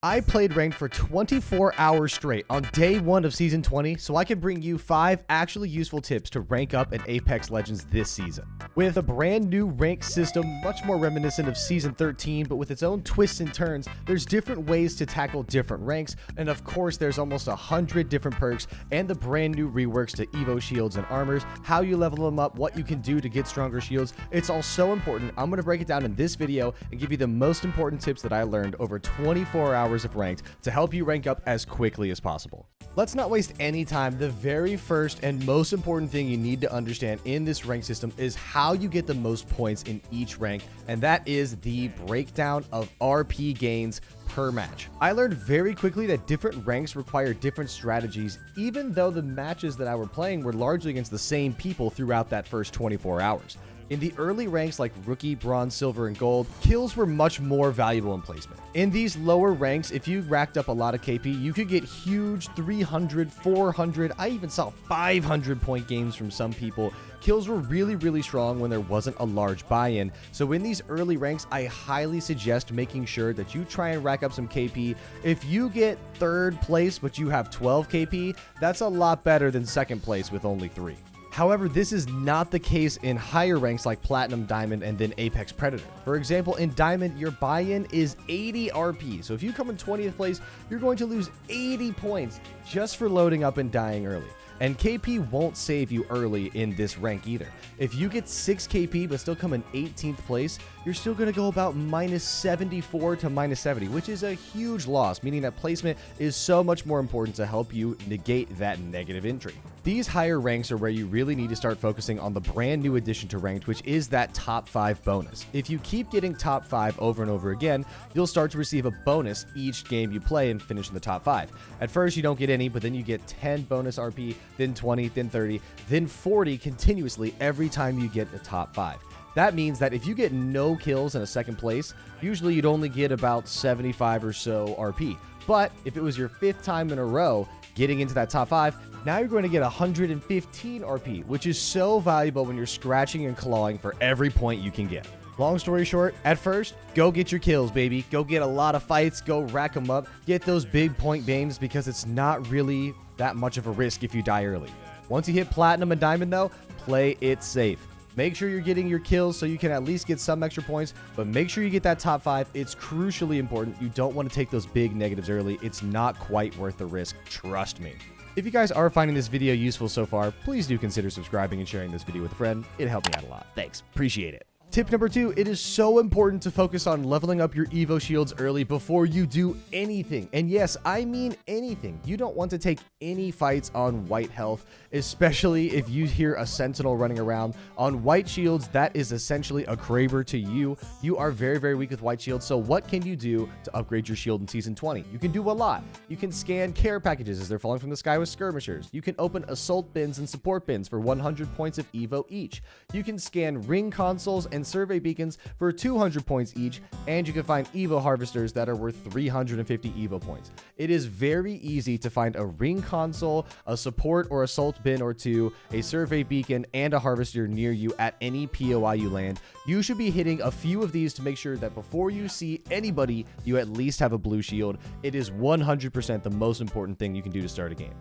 I played ranked for 24 hours straight on day 1 of Season 20, so I can bring you 5 actually useful tips to rank up in Apex Legends this season. With a brand new rank system, much more reminiscent of Season 13, but with its own twists and turns, there's different ways to tackle different ranks, and of course there's almost 100 different perks, and the brand new reworks to Evo shields and armors, how you level them up, what you can do to get stronger shields. It's all so important. I'm going to break it down in this video and give you the most important tips that I learned over 24 hours of ranked to help you rank up as quickly as possible. Let's not waste any time. The very first and most important thing you need to understand in this rank system is how you get the most points in each rank, and that is the breakdown of RP gains per match. I learned very quickly that different ranks require different strategies, even though the matches that I were playing were largely against the same people throughout that first 24 hours. In the early ranks like Rookie, Bronze, Silver, and Gold, kills were much more valuable in placement. In these lower ranks, if you racked up a lot of KP, you could get huge 300, 400, I even saw 500 point games from some people. Kills were really strong when there wasn't a large buy-in. So in these early ranks, I highly suggest making sure that you try and rack up some KP. If you get 3rd place, but you have 12 KP, that's a lot better than 2nd place with only 3. However, this is not the case in higher ranks like Platinum, Diamond, and then Apex Predator. For example, in Diamond, your buy-in is 80 RP. So if you come in 20th place, you're going to lose 80 points just for loading up and dying early. And KP won't save you early in this rank either. If you get 6 KP but still come in 18th place, you're still going to go about minus 74 to minus 70, which is a huge loss, meaning that placement is so much more important to help you negate that negative entry. These higher ranks are where you really need to start focusing on the brand new addition to ranked, which is that top 5 bonus. If you keep getting top 5 over and over again, you'll start to receive a bonus each game you play and finish in the top 5. At first you don't get any, but then you get 10 bonus RP, then 20, then 30, then 40 continuously every time you get the top 5. That means that if you get no kills in a 2nd place, usually you'd only get about 75 or so RP. But if it was your 5th time in a row getting into that top 5, now you're going to get 115 RP, which is so valuable when you're scratching and clawing for every point you can get. Long story short, at first, go get your kills, baby. Go get a lot of fights, go rack them up, get those big point gains because it's not really that much of a risk if you die early. Once you hit Platinum and Diamond though, play it safe. Make sure you're getting your kills so you can at least get some extra points, but make sure you get that top 5. It's crucially important. You don't want to take those big negatives early. It's not quite worth the risk, trust me. If you guys are finding this video useful so far, please do consider subscribing and sharing this video with a friend. It helped me out a lot. Thanks. Appreciate it. Tip number 2, it is so important to focus on leveling up your Evo shields early before you do anything. And yes, I mean anything. You don't want to take any fights on white health, especially if you hear a Sentinel running around. On white shields, that is essentially a Kraber to you. You are very weak with white shields, so what can you do to upgrade your shield in Season 20? You can do a lot. You can scan care packages as they're falling from the sky with skirmishers. You can open assault bins and support bins for 100 points of Evo each. You can scan ring consoles and survey beacons for 200 points each, and you can find Evo harvesters that are worth 350 Evo points. It is very easy to find a ring console, a support or assault bin or 2, a survey beacon, and a harvester near you at any POI you land. You should be hitting a few of these to make sure that before you see anybody, you at least have a blue shield. It is 100% the most important thing you can do to start a game.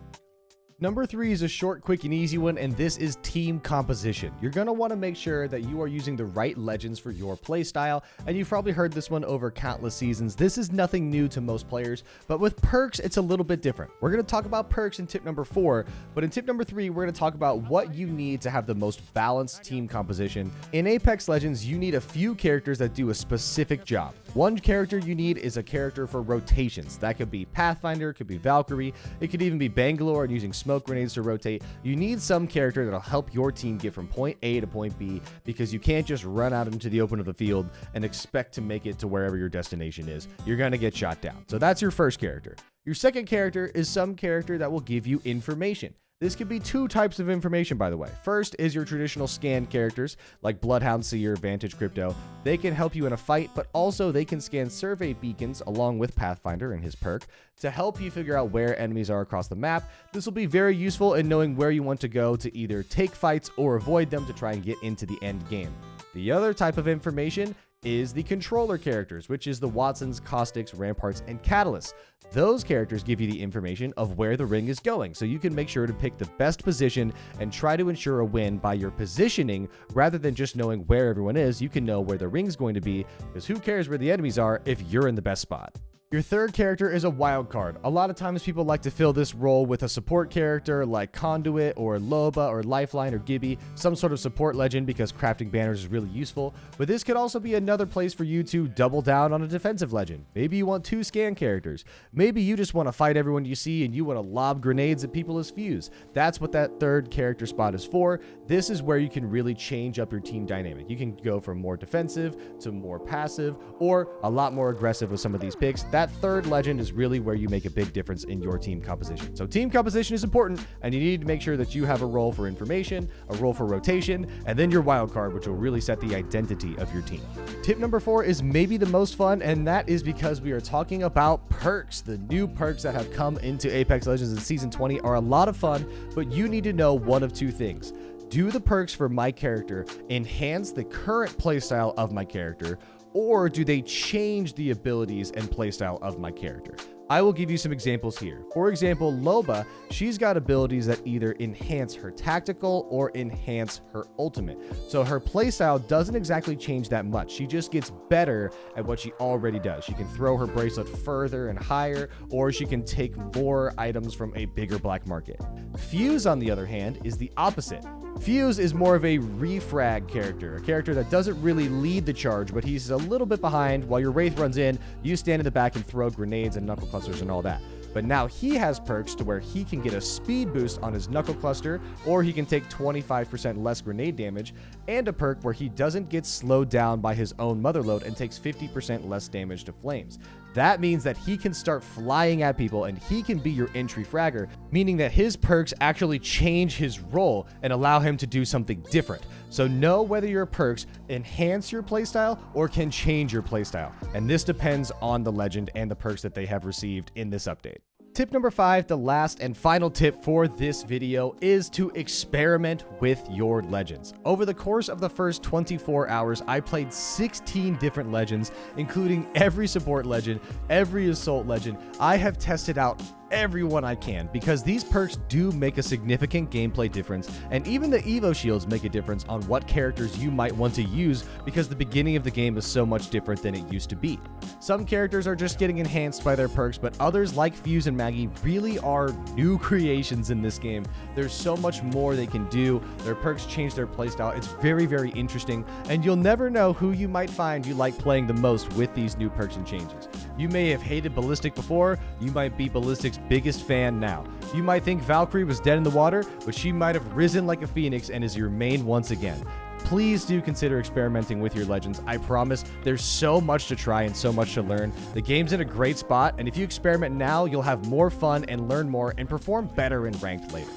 Number 3 is a short, quick, and easy one, and this is team composition. You're going to want to make sure that you are using the right legends for your playstyle, and you've probably heard this one over countless seasons. This is nothing new to most players, but with perks, it's a little bit different. We're going to talk about perks in tip number 4, but in tip number 3, we're going to talk about what you need to have the most balanced team composition. In Apex Legends, you need a few characters that do a specific job. One character you need is a character for rotations. That could be Pathfinder, could be Valkyrie, it could even be Bangalore and using smoke grenades to rotate. You need some character that'll help your team get from point A to point B, because you can't just run out into the open of the field and expect to make it to wherever your destination is. You're going to get shot down. So that's your first character. Your second character is some character that will give you information. This could be 2 types of information, by the way. First is your traditional scan characters like Bloodhound, Seer, Vantage, Crypto. They can help you in a fight, but also they can scan survey beacons along with Pathfinder and his perk to help you figure out where enemies are across the map. This will be very useful in knowing where you want to go to either take fights or avoid them to try and get into the end game. The other type of information is the controller characters, which is the Wattsons, Caustics, Ramparts, and Catalysts. Those characters give you the information of where the ring is going, so you can make sure to pick the best position and try to ensure a win by your positioning rather than just knowing where everyone is. You can know where the ring's going to be, because who cares where the enemies are if you're in the best spot. Your third character is a wild card. A lot of times people like to fill this role with a support character like Conduit or Loba or Lifeline or Gibby, some sort of support legend, because crafting banners is really useful. But this could also be another place for you to double down on a defensive legend. Maybe you want 2 scan characters. Maybe you just want to fight everyone you see and you want to lob grenades at people as fuse. That's what that third character spot is for. This is where you can really change up your team dynamic. You can go from more defensive to more passive, or a lot more aggressive with some of these picks. That third legend is really where you make a big difference in your team composition. So team composition is important, and you need to make sure that you have a role for information, a role for rotation, and then your wild card, which will really set the identity of your team. Tip number 4 is maybe the most fun, and that is because we are talking about perks. The new perks that have come into Apex Legends in Season 20 are a lot of fun, but you need to know one of 2 things. Do the perks for my character enhance the current playstyle of my character, or do they change the abilities and playstyle of my character? I will give you some examples here. For example, Loba, she's got abilities that either enhance her tactical or enhance her ultimate. So her playstyle doesn't exactly change that much. She just gets better at what she already does. She can throw her bracelet further and higher, or she can take more items from a bigger black market. Fuse, on the other hand, is the opposite. Fuse is more of a refrag character, a character that doesn't really lead the charge, but he's a little bit behind. While your Wraith runs in, you stand in the back and throw grenades and knuckle clusters and all that. But now he has perks to where he can get a speed boost on his knuckle cluster, or he can take 25% less grenade damage, and a perk where he doesn't get slowed down by his own motherload and takes 50% less damage to flames. That means that he can start flying at people and he can be your entry fragger, meaning that his perks actually change his role and allow him to do something different. So know whether your perks enhance your playstyle or can change your playstyle. And this depends on the legend and the perks that they have received in this update. Tip number 5, the last and final tip for this video, is to experiment with your legends. Over the course of the first 24 hours, I played 16 different legends, including every support legend, every assault legend. I have tested out everyone I can, because these perks do make a significant gameplay difference, and even the Evo shields make a difference on what characters you might want to use, because the beginning of the game is so much different than it used to be. Some characters are just getting enhanced by their perks, but others like Fuse and Maggie really are new creations in this game. There's so much more they can do. Their perks change their playstyle. It's very, very interesting, and you'll never know who you might find you like playing the most with these new perks and changes. You may have hated Ballistic before, you might be Ballistic's biggest fan now. You might think Valkyrie was dead in the water, but she might have risen like a phoenix and is your main once again. Please do consider experimenting with your legends. I promise there's so much to try and so much to learn. The game's in a great spot, and if you experiment now, you'll have more fun and learn more and perform better in ranked later.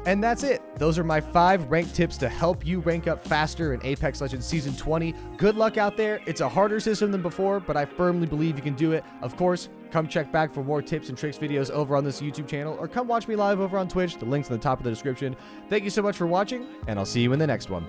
And that's it. Those are my 5 rank tips to help you rank up faster in Apex Legends Season 20. Good luck out there. It's a harder system than before, but I firmly believe you can do it. Of course, come check back for more tips and tricks videos over on this YouTube channel, or come watch me live over on Twitch. The link's in the top of the description. Thank you so much for watching, and I'll see you in the next one.